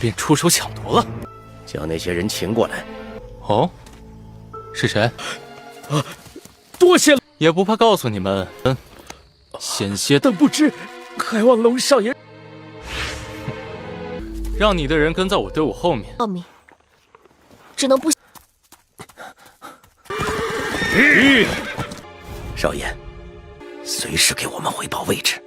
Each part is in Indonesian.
便出手抢夺了。将那些人擒过来。哦，是谁？多谢了，也不怕告诉你们，险些但不知还望龙少爷让你的人跟在我队伍后面。报名，只能不。少爷，随时给我们汇报位置。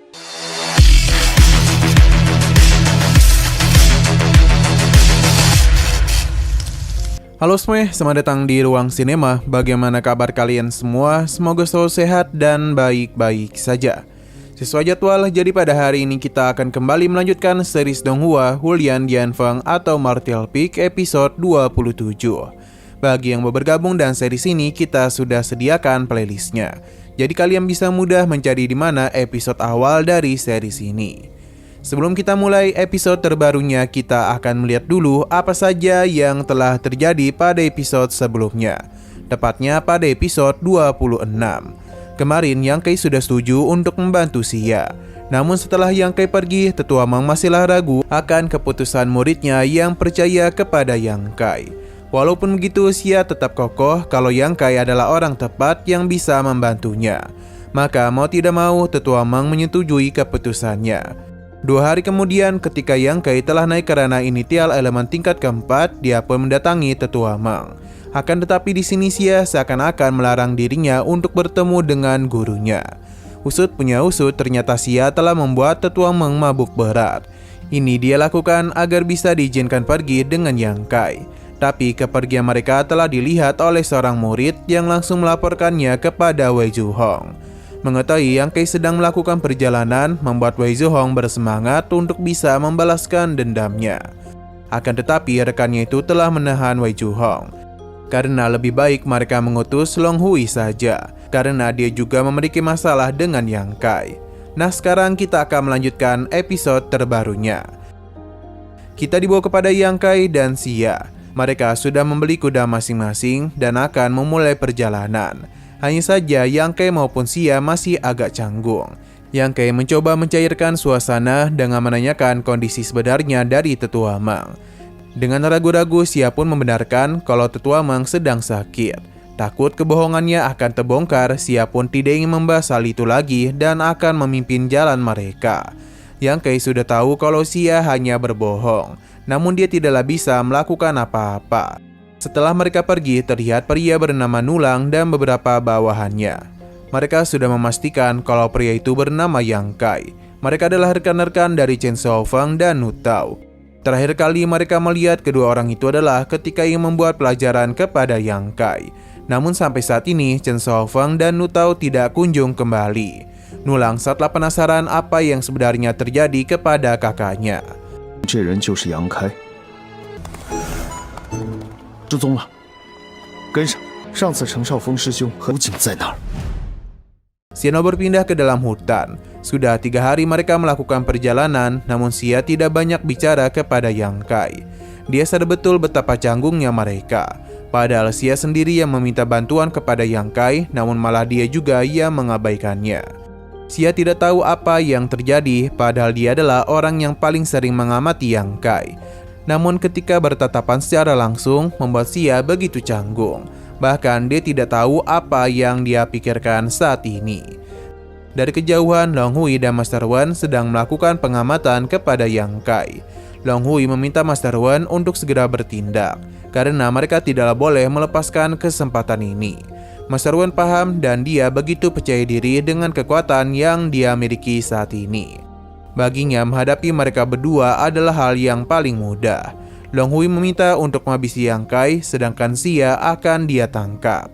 Halo semuanya, selamat datang di Ruang Sinema. Bagaimana kabar kalian semua? Semoga selalu sehat dan baik-baik saja. Sesuai jadwal, jadi pada hari ini kita akan kembali melanjutkan series Donghua Hulian Dianfeng atau Martial Peak episode 27. Bagi yang baru bergabung dan series ini, kita sudah sediakan playlistnya. Jadi kalian bisa mudah mencari di mana episode awal dari series ini. Sebelum kita mulai episode terbarunya, kita akan melihat dulu apa saja yang telah terjadi pada episode sebelumnya. Tepatnya pada episode 26. Kemarin Yang Kai sudah setuju untuk membantu Xia. Namun setelah Yang Kai pergi, Tetua Meng masihlah ragu akan keputusan muridnya yang percaya kepada Yang Kai. Walaupun begitu, Xia tetap kokoh kalau Yang Kai adalah orang tepat yang bisa membantunya. Maka mau tidak mau, Tetua Meng menyetujui keputusannya. 2 hari kemudian, ketika Yang Kai telah naik ke ranah initial elemen tingkat keempat, dia pun mendatangi Tetua Meng. Akan tetapi di sini Xia seakan-akan melarang dirinya untuk bertemu dengan gurunya. Usut punya usut, ternyata Xia telah membuat Tetua Meng mabuk berat. Ini dia lakukan agar bisa diizinkan pergi dengan Yang Kai. Tapi kepergian mereka telah dilihat oleh seorang murid yang langsung melaporkannya kepada Wei Zhuhong. Mengetahui Yang Kai sedang melakukan perjalanan, membuat Wei Zhuhong bersemangat untuk bisa membalaskan dendamnya. Akan tetapi rekannya itu telah menahan Wei Zhuhong. Karena lebih baik mereka mengutus Long Hui saja, karena dia juga memiliki masalah dengan Yang Kai. Nah, sekarang kita akan melanjutkan episode terbarunya. Kita dibawa kepada Yang Kai dan Xia. Mereka sudah membeli kuda masing-masing dan akan memulai perjalanan. Hanya saja Yang Kai maupun Xia masih agak canggung. Yang Kai mencoba mencairkan suasana dengan menanyakan kondisi sebenarnya dari Tetua Meng. Dengan ragu-ragu, Xia pun membenarkan kalau Tetua Meng sedang sakit. Takut kebohongannya akan terbongkar, Xia pun tidak ingin membahas hal itu lagi dan akan memimpin jalan mereka. Yang Kai sudah tahu kalau Xia hanya berbohong, namun dia tidaklah bisa melakukan apa-apa. Setelah mereka pergi, terlihat pria bernama Nulang dan beberapa bawahannya. Mereka sudah memastikan kalau pria itu bernama Yang Kai. Mereka adalah rekan-rekan dari Chen Xiaofeng dan Nu Tao. Terakhir kali mereka melihat kedua orang itu adalah ketika ingin membuat pelajaran kepada Yang Kai. Namun sampai saat ini, Chen Xiaofeng dan Nu Tao tidak kunjung kembali. Nulang saatlah penasaran apa yang sebenarnya terjadi kepada kakaknya. 这人就是杨开。失踪了，跟上。上次程少峰师兄和武警在哪儿？ Xia berpindah ke dalam hutan. Sudah 3 hari mereka melakukan perjalanan, namun Xia tidak banyak bicara kepada Yang Kai. Dia sadar betul betapa canggungnya mereka. Padahal Xia sendiri yang meminta bantuan kepada Yang Kai, namun malah dia juga yang mengabaikannya. Xia tidak tahu apa yang terjadi, padahal dia adalah orang yang paling sering mengamati Yang Kai. Namun ketika bertatapan secara langsung, membuat Xia begitu canggung. Bahkan dia tidak tahu apa yang dia pikirkan saat ini. Dari kejauhan, Long Hui dan Master Wen sedang melakukan pengamatan kepada Yang Kai. Long Hui meminta Master Wen untuk segera bertindak, karena mereka tidaklah boleh melepaskan kesempatan ini. Master Wen paham dan dia begitu percaya diri dengan kekuatan yang dia miliki saat ini. Baginya, menghadapi mereka berdua adalah hal yang paling mudah. Long Hui meminta untuk menghabisi Yang Kai, sedangkan Xia akan dia tangkap.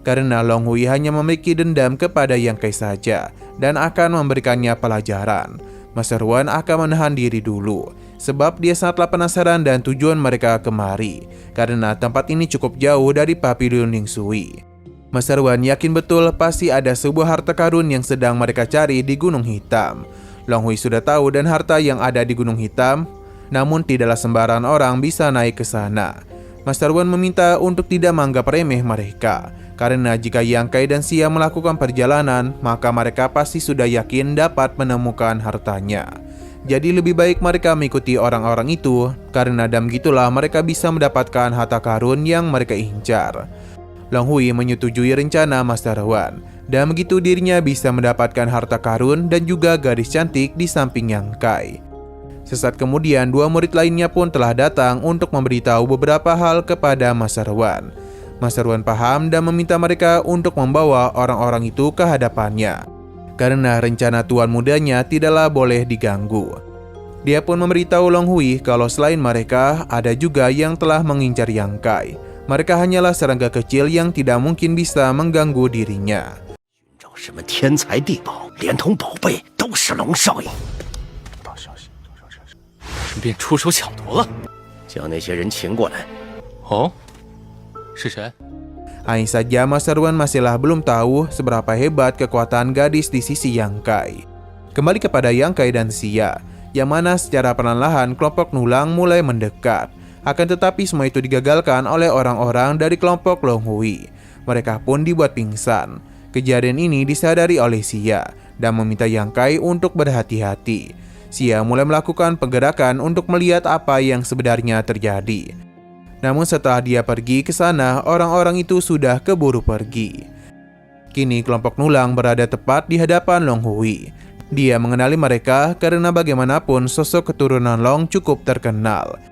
Karena Long Hui hanya memiliki dendam kepada Yang Kai saja, dan akan memberikannya pelajaran. Master Wen akan menahan diri dulu, sebab dia sangatlah penasaran dan tujuan mereka kemari, karena tempat ini cukup jauh dari Pavilion Ning Sui. Master Wen yakin betul pasti ada sebuah harta karun yang sedang mereka cari di Gunung Hitam. Long Hui sudah tahu dan harta yang ada di Gunung Hitam, namun tidaklah sembarangan orang bisa naik ke sana. Master Wen meminta untuk tidak menganggap remeh mereka, karena jika Yang Kai dan Xia melakukan perjalanan, maka mereka pasti sudah yakin dapat menemukan hartanya. Jadi lebih baik mereka mengikuti orang-orang itu, karena dengan gitulah mereka bisa mendapatkan harta karun yang mereka incar. Long Hui menyetujui rencana Master Wan, dan begitu dirinya bisa mendapatkan harta karun dan juga gadis cantik di samping Yang Kai. Sesaat kemudian, dua murid lainnya pun telah datang untuk memberitahu beberapa hal kepada Master Wan. Master Wan paham dan meminta mereka untuk membawa orang-orang itu ke hadapannya, karena rencana tuan mudanya tidaklah boleh diganggu. Dia pun memberitahu Long Hui kalau selain mereka, ada juga yang telah mengincar Yang Kai. Mereka hanyalah serangga kecil yang tidak mungkin bisa mengganggu dirinya. 找什么天才地宝，连同宝贝都是龙少爷。顺便出手抢夺了。将那些人请过来。哦，是谁？ Hanya saja Master Wan masihlah belum tahu seberapa hebat kekuatan gadis di sisi Yang Kai. Kembali kepada Yang Kai dan Xia, yang mana secara perlahan kelompok Nulang mulai mendekat. Akan tetapi semua itu digagalkan oleh orang-orang dari kelompok Long Hui. Mereka pun dibuat pingsan. Kejadian ini disadari oleh Xia dan meminta Yang Kai untuk berhati-hati. Xia mulai melakukan penggerakan untuk melihat apa yang sebenarnya terjadi. Namun setelah dia pergi ke sana, orang-orang itu sudah keburu pergi. Kini kelompok Nulang berada tepat di hadapan Long Hui. Dia mengenali mereka karena bagaimanapun sosok keturunan Long cukup terkenal.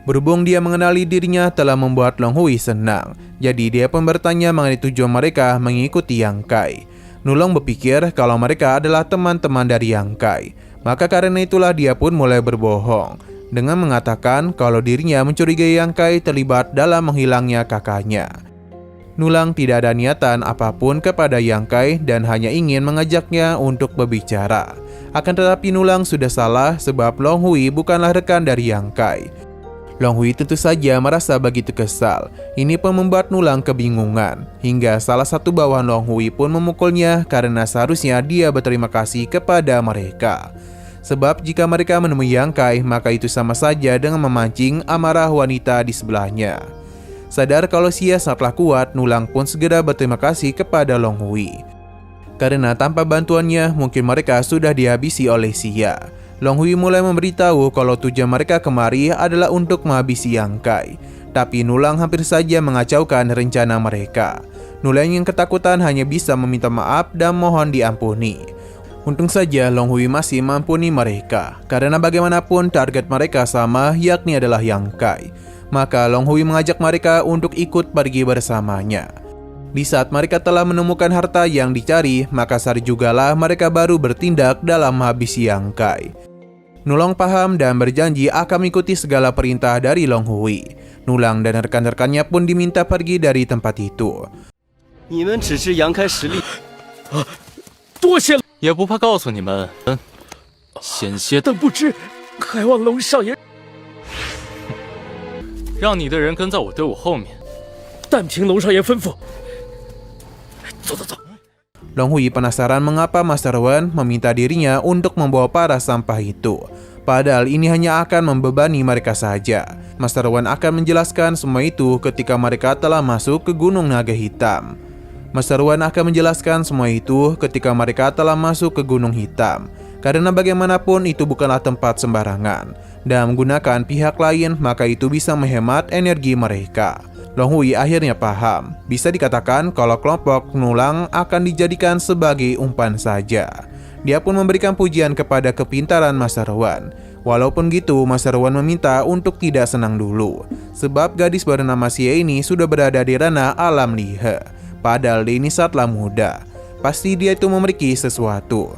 Berhubung dia mengenali dirinya telah membuat Long Hui senang, jadi dia pun bertanya mengenai tujuan mereka mengikuti Yang Kai. Nulong berpikir kalau mereka adalah teman-teman dari Yang Kai, maka karena itulah dia pun mulai berbohong dengan mengatakan kalau dirinya mencurigai Yang Kai terlibat dalam menghilangnya kakaknya. Nulang tidak ada niatan apapun kepada Yang Kai dan hanya ingin mengajaknya untuk berbicara. Akan tetapi Nulang sudah salah sebab Long Hui bukanlah rekan dari Yang Kai. Long Hui tentu saja merasa begitu kesal. Ini pun membuat Nulang kebingungan, hingga salah satu bawahan Long Hui pun memukulnya karena seharusnya dia berterima kasih kepada mereka. Sebab jika mereka menemui Yang Kai, maka itu sama saja dengan memancing amarah wanita di sebelahnya. Sadar kalau Xia sangatlah kuat, Nulang pun segera berterima kasih kepada Long Hui. Karena tanpa bantuannya, mungkin mereka sudah dihabisi oleh Xia. Long Hui mulai memberitahu kalau tujuan mereka kemari adalah untuk menghabisi Yang Kai. Tapi Nulang hampir saja mengacaukan rencana mereka. Nulang yang ketakutan hanya bisa meminta maaf dan mohon diampuni. Untung saja Long Hui masih mengampuni mereka, karena bagaimanapun target mereka sama, yakni adalah Yang Kai. Maka Long Hui mengajak mereka untuk ikut pergi bersamanya. Di saat mereka telah menemukan harta yang dicari, maka saat jugalah mereka baru bertindak dalam menghabisi Yang Kai. Nulong paham dan berjanji akan mengikuti segala perintah dari Long Hui. Nulang dan rekan-rekannya pun diminta pergi dari tempat itu. 你们只是杨开实力多谢了，也不怕告诉你们，险些但不知还望龙少爷让你的人跟在我队伍后面。但凭龙少爷吩咐。走走走。 Long Hui penasaran mengapa Master Wan meminta dirinya untuk membawa para sampah itu. Padahal ini hanya akan membebani mereka saja. Master Wan akan menjelaskan semua itu ketika mereka telah masuk ke Gunung Naga Hitam. Master Wan akan menjelaskan semua itu ketika mereka telah masuk ke Gunung Hitam. Karena bagaimanapun itu bukanlah tempat sembarangan. Dan menggunakan pihak lain, maka itu bisa menghemat energi mereka. Long Hui akhirnya paham. Bisa dikatakan kalau kelompok Nulang akan dijadikan sebagai umpan saja. Dia pun memberikan pujian kepada kepintaran Master Wan. Walaupun gitu, Master Wan meminta untuk tidak senang dulu. Sebab gadis bernama Xia ini sudah berada di ranah alam lihe. Padahal dia ini sangatlah muda. Pasti dia itu memiliki sesuatu.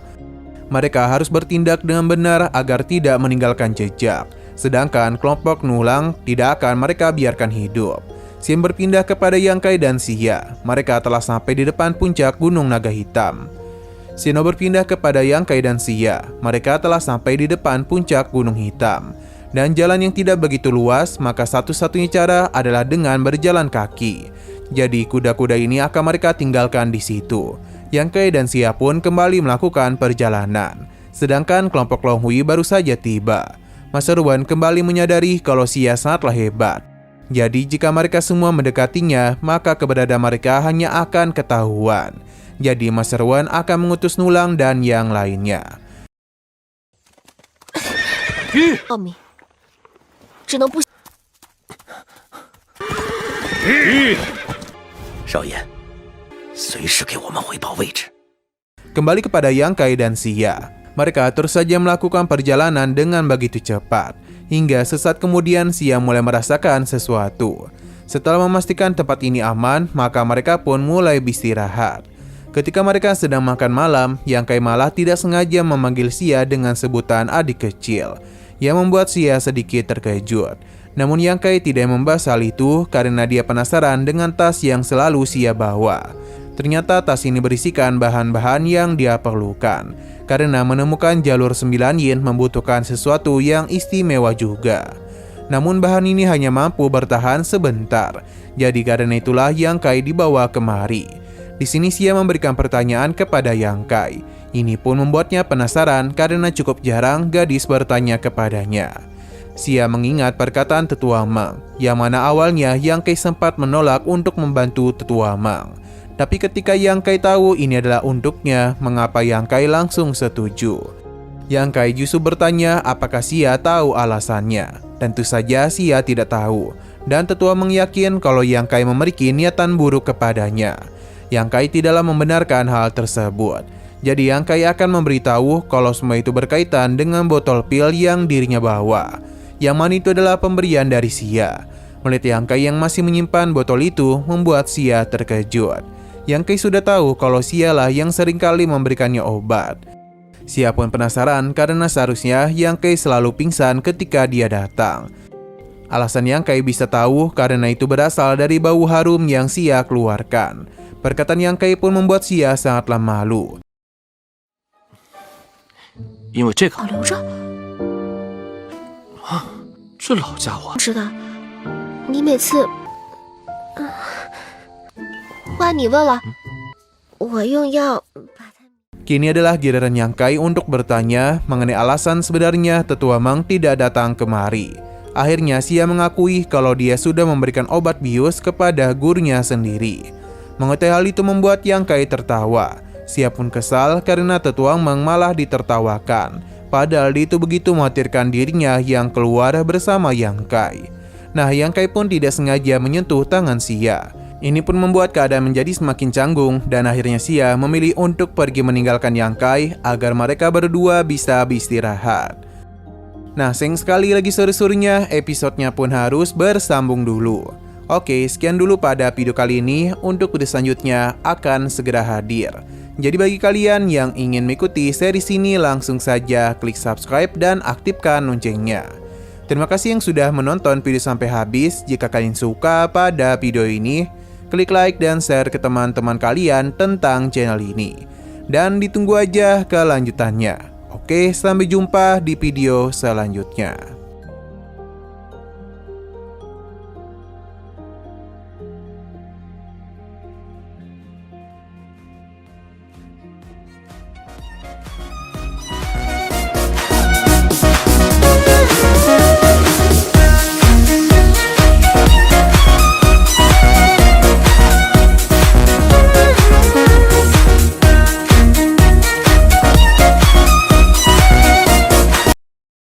Mereka harus bertindak dengan benar agar tidak meninggalkan jejak. Sedangkan kelompok Nulang tidak akan mereka biarkan hidup. Sim berpindah kepada Yang Kai dan Xia. Mereka telah sampai di depan puncak Gunung Naga Hitam. Sino berpindah kepada Yang Kai dan Xia. Mereka telah sampai di depan puncak Gunung Hitam. Dan jalan yang tidak begitu luas, maka satu-satunya cara adalah dengan berjalan kaki. Jadi kuda-kuda ini akan mereka tinggalkan di situ. Yang Kai dan Xia pun kembali melakukan perjalanan. Sedangkan kelompok Long Hui baru saja tiba. Master Wan kembali menyadari kalau Xia sangatlah hebat. Jadi jika mereka semua mendekatinya, maka keberadaan mereka hanya akan ketahuan. Jadi Master Wan akan mengutus Nulang dan yang lainnya. 奥秘，只能不。少爷，随时给我们汇报位置。 Kembali kepada Yang Kai dan Xia. Mereka terus saja melakukan perjalanan dengan begitu cepat. Hingga sesaat kemudian Xia mulai merasakan sesuatu. Setelah memastikan tempat ini aman, maka mereka pun mulai beristirahat. Ketika mereka sedang makan malam, Yang Kai malah tidak sengaja memanggil Xia dengan sebutan adik kecil, yang membuat Xia sedikit terkejut. Namun Yang Kai tidak membahas hal itu karena dia penasaran dengan tas yang selalu Xia bawa. Ternyata tas ini berisikan bahan-bahan yang dia perlukan, karena menemukan jalur 9 yin membutuhkan sesuatu yang istimewa juga. Namun bahan ini hanya mampu bertahan sebentar, jadi karena itulah Yang Kai dibawa kemari. Di sini Xia memberikan pertanyaan kepada Yang Kai. Ini pun membuatnya penasaran karena cukup jarang gadis bertanya kepadanya. Xia mengingat perkataan Tetua Meng, yang mana awalnya Yang Kai sempat menolak untuk membantu Tetua Meng. Tapi ketika Yang Kai tahu ini adalah untuknya, mengapa Yang Kai langsung setuju? Yang Kai justru bertanya apakah Xia tahu alasannya. Tentu saja Xia tidak tahu, dan Tetua Meng yakin kalau Yang Kai memiliki niatan buruk kepadanya. Yang Kai tidaklah membenarkan hal tersebut. Jadi Yang Kai akan memberitahu kalau semua itu berkaitan dengan botol pil yang dirinya bawa, yang mana itu adalah pemberian dari Xia. Melihat Yang Kai yang masih menyimpan botol itu membuat Xia terkejut. Yang Kai sudah tahu kalau Xia lah yang seringkali memberikannya obat. Xia pun penasaran karena seharusnya Yang Kai selalu pingsan ketika dia datang. Alasan Yang Kai bisa tahu karena itu berasal dari bau harum yang Xia keluarkan. Perkataan Yang Kai pun membuat Xia sangatlah malu. 因为这个保留着，啊，这老家伙，知道。你每次，换你问了，我用药把它。 Kini adalah giliran Yang Kai untuk bertanya mengenai alasan sebenarnya Tetua Meng tidak datang kemari. Akhirnya Xia mengakui kalau dia sudah memberikan obat bius kepada gurunya sendiri. Mengetahui hal itu membuat Yang Kai tertawa. Xia pun kesal karena Tetua Meng malah ditertawakan. Padahal itu begitu mengkhawatirkan dirinya yang keluar bersama Yang Kai. Nah, Yang Kai pun tidak sengaja menyentuh tangan Xia. Ini pun membuat keadaan menjadi semakin canggung dan akhirnya Xia memilih untuk pergi meninggalkan Yang Kai agar mereka berdua bisa beristirahat. Nah, sayang sekali lagi sore-sorenya episodenya pun harus bersambung dulu. Oke, sekian dulu pada video kali ini. Untuk video selanjutnya akan segera hadir. Jadi bagi kalian yang ingin mengikuti seri ini langsung saja klik subscribe dan aktifkan loncengnya. Terima kasih yang sudah menonton video sampai habis. Jika kalian suka pada video ini, klik like dan share ke teman-teman kalian tentang channel ini. Dan ditunggu aja kelanjutannya. Oke, sampai jumpa di video selanjutnya.